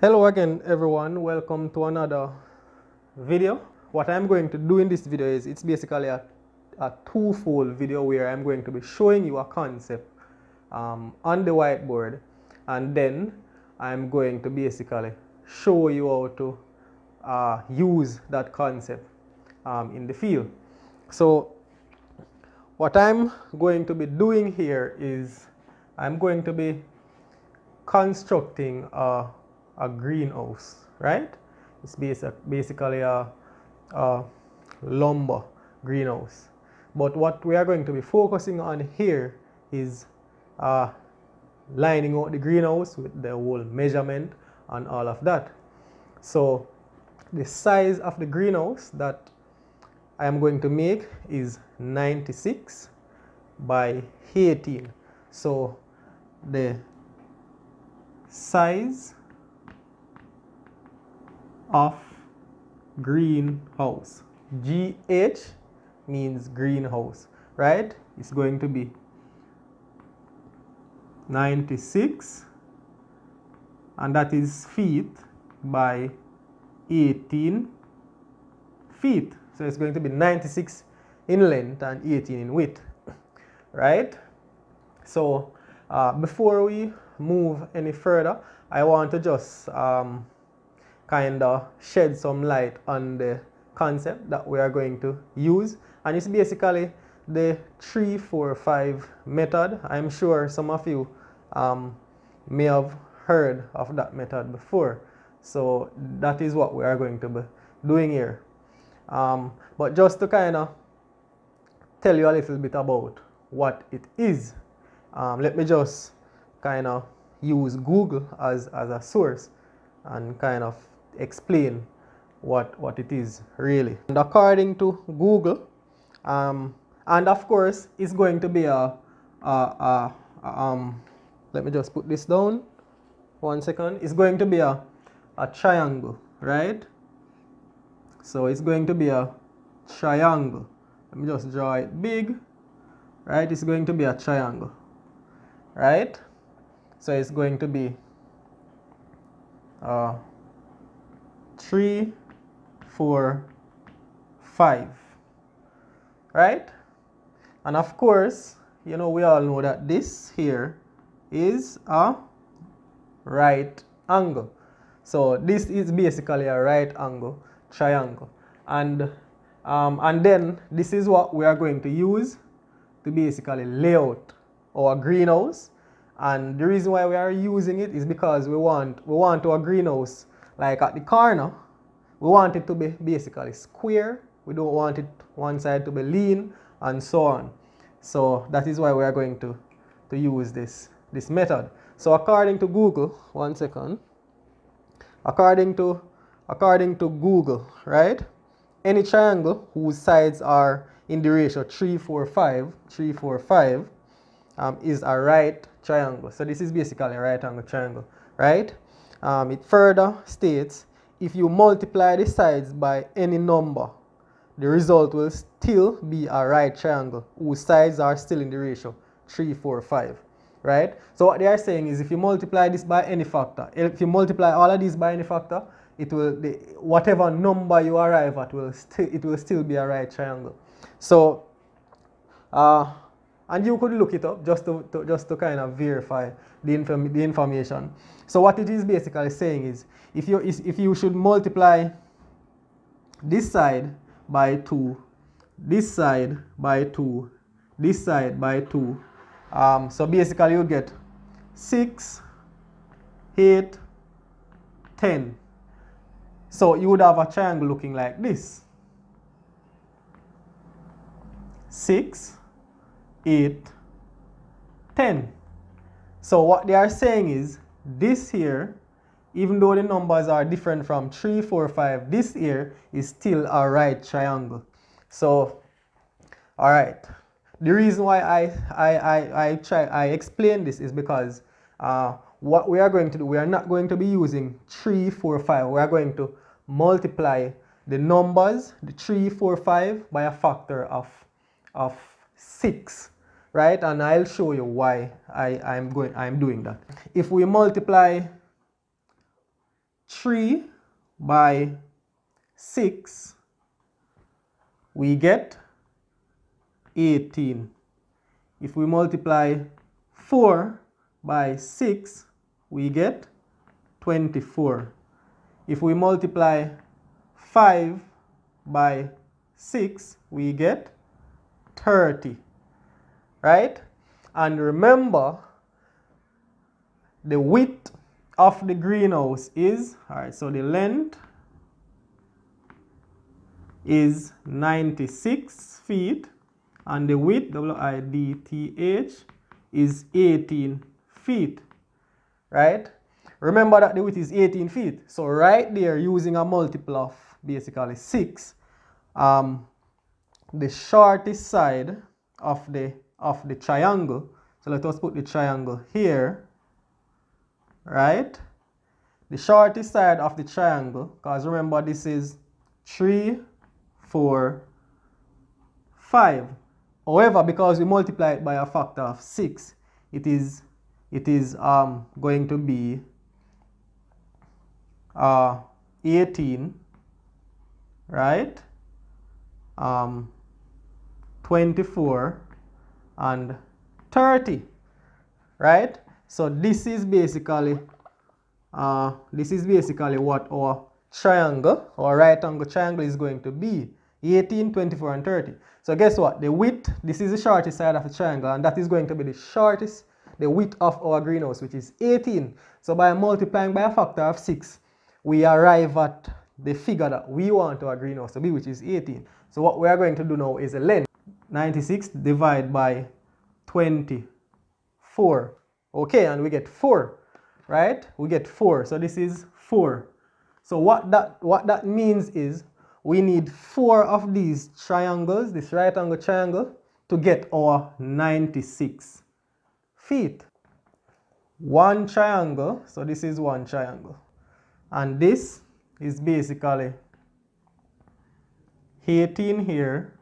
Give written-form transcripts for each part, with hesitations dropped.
Hello again everyone, welcome to another video. What I'm going to do in this video is it's basically a twofold video where I'm going to be showing you a concept on the whiteboard, and then I'm going to basically show you how to use that concept in the field. So what I'm going to be doing here is I'm going to be constructing a greenhouse, right? It's basically a lumber greenhouse. But what we are going to be focusing on here is lining out the greenhouse with the whole measurement and all of that. So the size of the greenhouse that I am going to make is 96 by 18. So the size of greenhouse, GH means greenhouse, right? It's going to be 96, and that is feet by 18 feet. So it's going to be 96 in length and 18 in width, right? So before we move any further, I want to just kind of shed some light on the concept that we are going to use, and it's basically the 3-4-5 method. I'm sure some of you may have heard of that method before, so that is what we are going to be doing here. But just to kind of tell you a little bit about what it is, let me just kind of use Google as a source and kind of explain what it is really. And according to Google, and of course it's going to be let me just put this down 1 second. It's going to be a triangle, right? So it's going to be a triangle. Let me just draw it big, right? It's going to be a triangle, right? So it's going to be 3, 4, 5, right? And of course, you know, we all know that this here is a right angle. So this is basically a right angle triangle, and then this is what we are going to use to basically lay out our greenhouse. And the reason why we are using it is because we want our greenhouse, like at the corner, we want it to be basically square. We don't want it one side to be lean and so on. So that is why we are going to use this method. So according to Google, 1 second. According to Google, right? Any triangle whose sides are in the ratio 3, 4, 5 is a right triangle. So this is basically a right angle triangle, right? It further states, if you multiply the sides by any number, the result will still be a right triangle whose sides are still in the ratio 3, 4, 5, right? So what they are saying is, if you multiply this by any factor, if you multiply all of these by any factor, it will, whatever number you arrive at it will still be a right triangle. So and you could look it up just to kind of verify the information. So what it is basically saying is, if you should multiply this side by 2, this side by 2, this side by 2, so basically you get 6, 8, 10. So you would have a triangle looking like this: 6, 8, 10. So what they are saying is, this here, even though the numbers are different from 3, 4, 5, this here is still a right triangle. So, all right. The reason why I explain this is because what we are going to do, we are not going to be using 3, 4, 5. We are going to multiply the numbers, the 3, 4, 5, by a factor of 6, right? And I'll show you why I'm doing that. If we multiply 3 by 6, we get 18. If we multiply 4 by 6, we get 24. If we multiply 5 by 6, we get 30. Right? And remember, the width of the greenhouse is, alright, so the length is 96 feet and the width, width, is 18 feet. Right? Remember that the width is 18 feet. So right there, using a multiple of basically 6, the shortest side of the triangle, so let us put the triangle here, right? The shortest side of the triangle, because remember this is 3, 4, 5. However, because we multiply it by a factor of 6, it is going to be 18, right? 24 and 30, right? So this is basically what our triangle, or right angle triangle, is going to be: 18, 24 and 30. So guess what? The width, this is the shortest side of the triangle, and that is going to be the width of our greenhouse, which is 18. So by multiplying by a factor of 6, we arrive at the figure that we want our greenhouse to be, which is 18. So what we are going to do now is the length. 96 divided by 24. Okay, and we get 4, right? We get 4. So this is 4. So what that means is we need 4 of these triangles, this right angle triangle, to get our 96 feet. One triangle, so this is one triangle. And this is basically 18 here,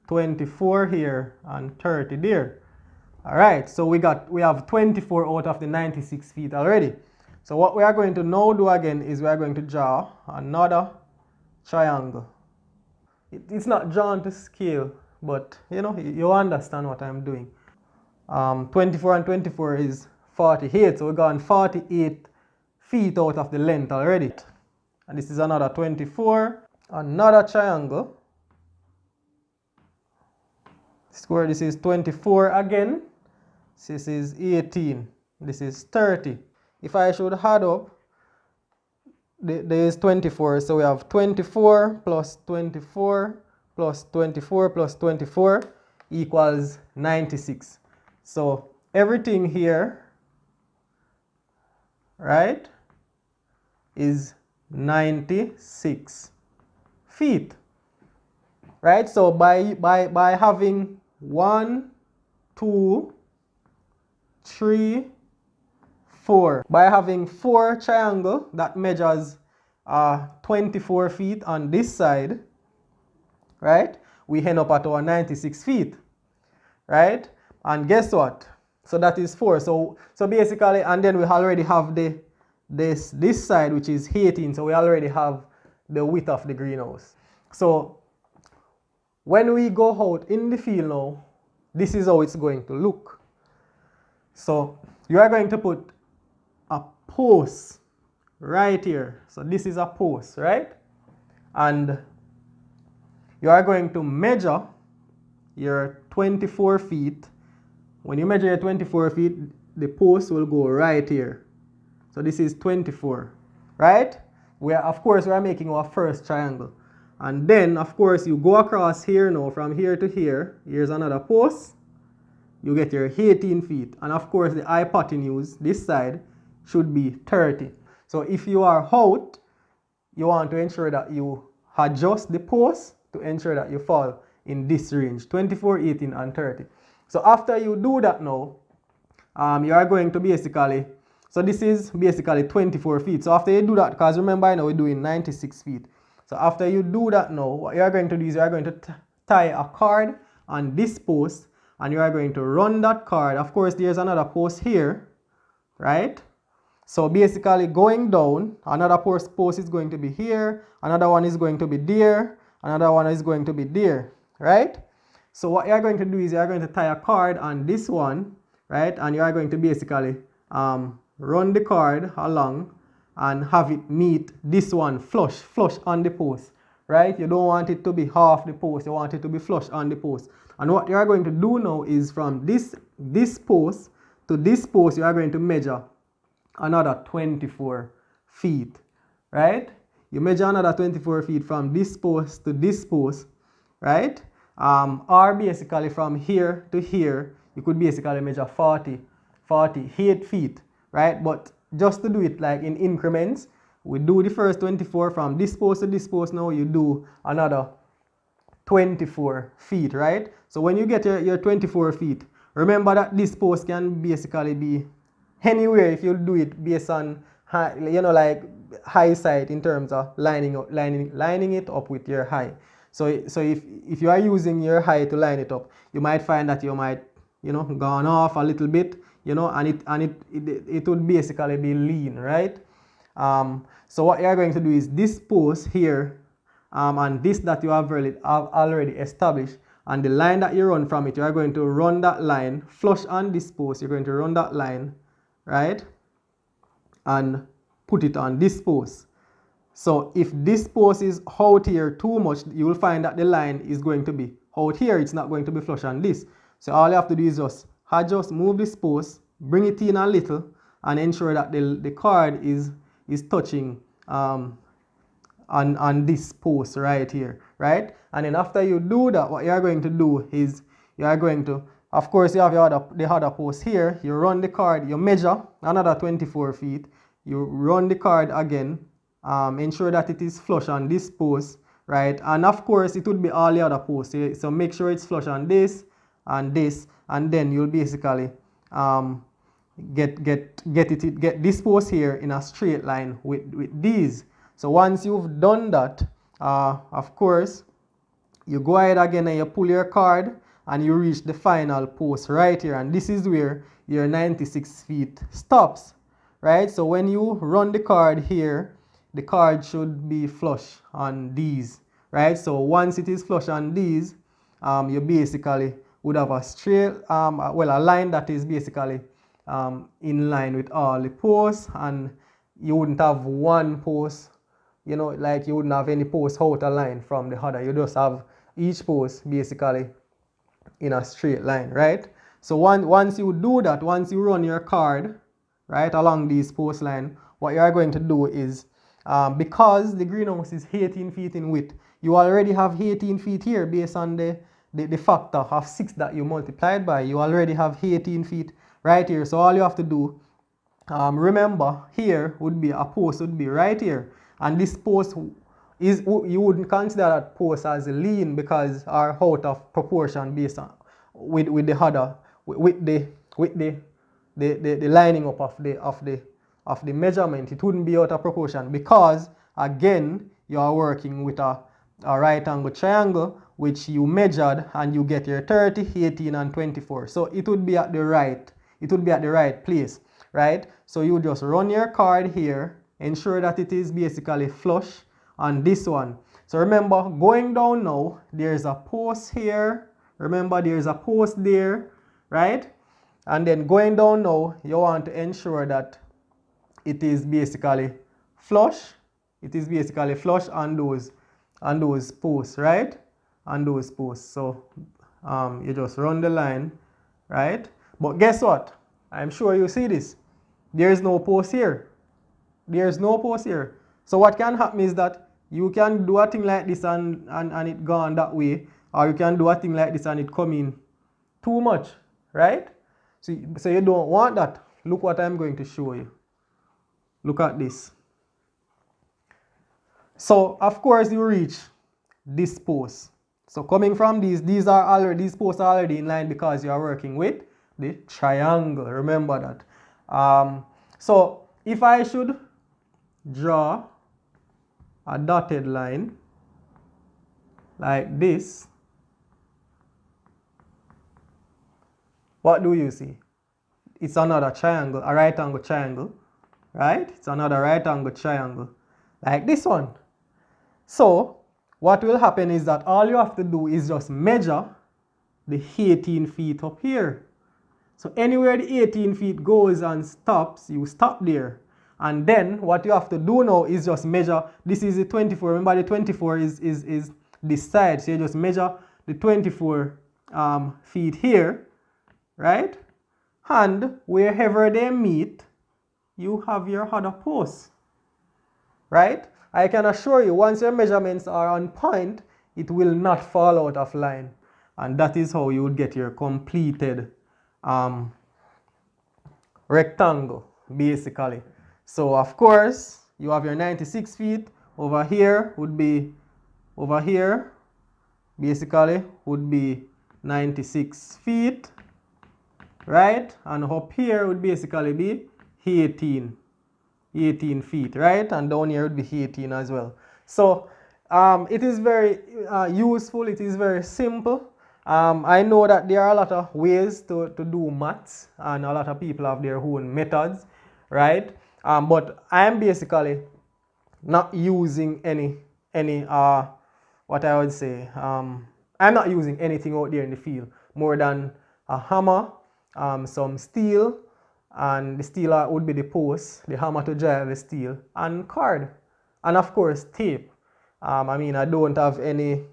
24 here, and 30 there. Alright, so we have 24 out of the 96 feet already. So what we are going to now do again is we are going to draw another triangle. It's not drawn to scale, but you understand what I'm doing. 24 and 24 is 48, so we've gone 48 feet out of the length already. And this is another 24, another triangle. Square, this is 24 again. This is 18. This is 30. If I should add up, there is 24. So we have 24 plus 24 plus 24 plus 24 equals 96. So everything here, right, is 96 feet. Right? So by having 1, 2, 3, 4. By having 4 triangle that measures 24 feet on this side, right? We end up at our 96 feet, right? And guess what? So that is 4. So basically, and then we already have this side, which is 18. So we already have the width of the greenhouse. So when we go out in the field now, this is how it's going to look. So you are going to put a post right here. So this is a post, right? And you are going to measure your 24 feet. When you measure your 24 feet, the post will go right here. So this is 24, right? Of course, we are making our first triangle. And then, of course, you go across here now, from here to here. Here's another post. You get your 18 feet. And of course, the hypotenuse, this side, should be 30. So if you are out, you want to ensure that you adjust the post to ensure that you fall in this range, 24, 18, and 30. So after you do that now, you are going to basically, so this is basically 24 feet. So after you do that, because remember now we're doing 96 feet. So after you do that now, what you are going to do is you are going to tie a cord on this post, and you are going to run that cord. Of course, there's another post here, right? So basically going down, another post is going to be here, another one is going to be there, another one is going to be there, right? So what you're going to do is you're going to tie a cord on this one, right? And you are going to basically run the cord along and have it meet this one flush on the post, right? You don't want it to be half the post, you want it to be flush on the post. And what you are going to do now is from this post to this post, you are going to measure another 24 feet, right? You measure another 24 feet from this post to this post, right? Or basically from here to here, you could basically measure 48 feet, right? But just to do it like in increments, we do the first 24 from this post to this post. Now you do another 24 feet, right? So when you get your 24 feet, remember that this post can basically be anywhere if you do it based on high, like high side in terms of lining it up with your high. So if you are using your high to line it up, you might find that you might gone off a little bit, and it would basically be lean, right? So what you're going to do is this post here, and this that you have already established, and the line that you run from it, you are going to run that line flush on this post. You're going to run that line, right, and put it on this post. So if this post is out here too much, you will find that the line is going to be out here. It's not going to be flush on this. So all you have to do is just move this post, bring it in a little, and ensure that the cord is touching on this post right here, right? And then after you do that, what you are going to do is you are going to, of course, you have the other post here. You run the cord, you measure another 24 feet. You run the cord again, ensure that it is flush on this post, right? And of course, it would be all the other posts. So make sure it's flush on this, and then you'll basically get this post here in a straight line with these. So once you've done that, of course, you go ahead again and you pull your cord and you reach the final post right here, and this is where your 96 feet stops, right? So when you run the cord here, the cord should be flush on these, right? So once it is flush on these, you basically would have a straight, a line that is basically in line with all the posts, and you wouldn't have one post, like you wouldn't have any post out of line from the other. You just have each post basically in a straight line, right? So once you do that, once you run your cord right along these post line, what you are going to do is, because the greenhouse is 18 feet in width, you already have 18 feet here based on the factor of 6 that you multiplied by. You already have 18 feet right here. So all you have to do, remember, here would be a post would be right here, and this post is, you wouldn't consider that post as lean because are out of proportion based on with the other with the lining up of the measurement. It wouldn't be out of proportion because again you are working with a right angle triangle which you measured, and you get your 30, 18, and 24. So it would be at the right place, right? So you just run your cord here, ensure that it is basically flush on this one. So remember, going down now, there's a post here. Remember, there's a post there, right? And then going down now, you want to ensure that it is basically flush. It is basically flush on those posts, right? On those posts. So you just run the line, right? But guess what? I'm sure you see this. There is no post here. There's no post here. So what can happen is that you can do a thing like this and it gone that way, or you can do a thing like this and it come in too much, right? So you don't want that. Look what I'm going to show you. Look at this. So of course you reach this post. So coming from these posts are already in line because you are working with the triangle. Remember that. So if I should draw a dotted line like this, what do you see? It's another triangle, a right angle triangle, right? It's another right angle triangle, like this one. So what will happen is that all you have to do is just measure the 18 feet up here. So anywhere the 18 feet goes and stops, you stop there. And then what you have to do now is just measure, this is the 24, remember the 24 is this side, so you just measure the 24 feet here, right? And wherever they meet, you have your other post, right? I can assure you, once your measurements are on point, it will not fall out of line. And that is how you would get your completed rectangle, basically. So of course, you have your 96 feet. Over here would be, over here, basically, would be 96 feet, right? And up here would basically be 18 feet, right? And down here would be 18 as well. So it is very useful. It is very simple. I know that there are a lot of ways to do maths, and a lot of people have their own methods, right? But I am basically not using any what I would say, I'm not using anything out there in the field more than a hammer, some steel, and the steel would be the post, the hammer to drive the steel, and cord, and of course tape. I mean, I don't have any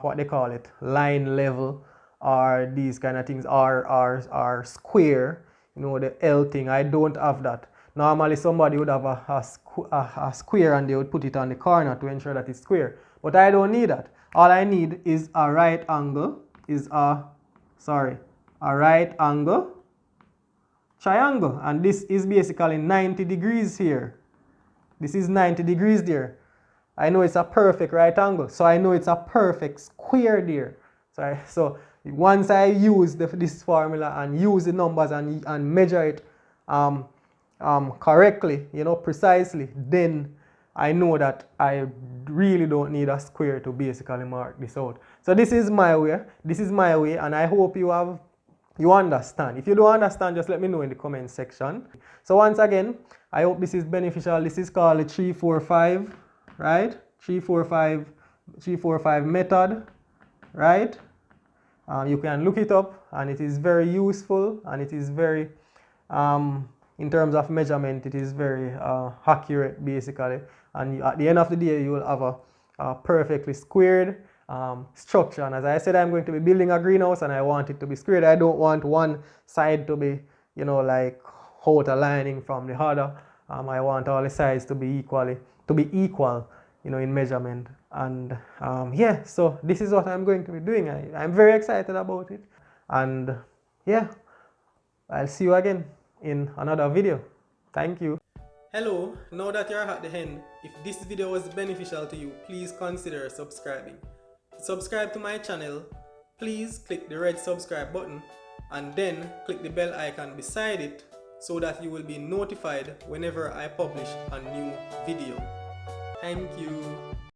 what they call it, line level or these kind of things, or square, you know, the L thing. I don't have that. Normally somebody would have a square and they would put it on the corner to ensure that it's square. But I don't need that. All I need is a right angle, a right angle triangle. And this is basically 90 degrees here. This is 90 degrees there. I know it's a perfect right angle, so I know it's a perfect square there. So once I use this formula and use the numbers and measure it correctly, you know, precisely, then I know that I really don't need a square to basically mark this out. So this is my way. This is my way, and I hope you understand. If you don't understand, just let me know in the comment section. So once again, I hope this is beneficial. This is called the 3-4-5, right? 3-4-5 method, right? You can look it up, and it is very useful, and it is very in terms of measurement, it is very accurate, basically. And at the end of the day, you will have a perfectly squared structure. And as I said, I'm going to be building a greenhouse, and I want it to be squared. I don't want one side to be, you know, like out aligning from the other. I want all the sides to be equal, you know, in measurement. And yeah, so this is what I'm going to be doing. I'm very excited about it. And yeah, I'll see you again in another video. Thank you. Hello, now that you're at the end, if this video was beneficial to you, please consider subscribing. To subscribe to my channel, please click the red subscribe button and then click the bell icon beside it so that you will be notified whenever I publish a new video. Thank you.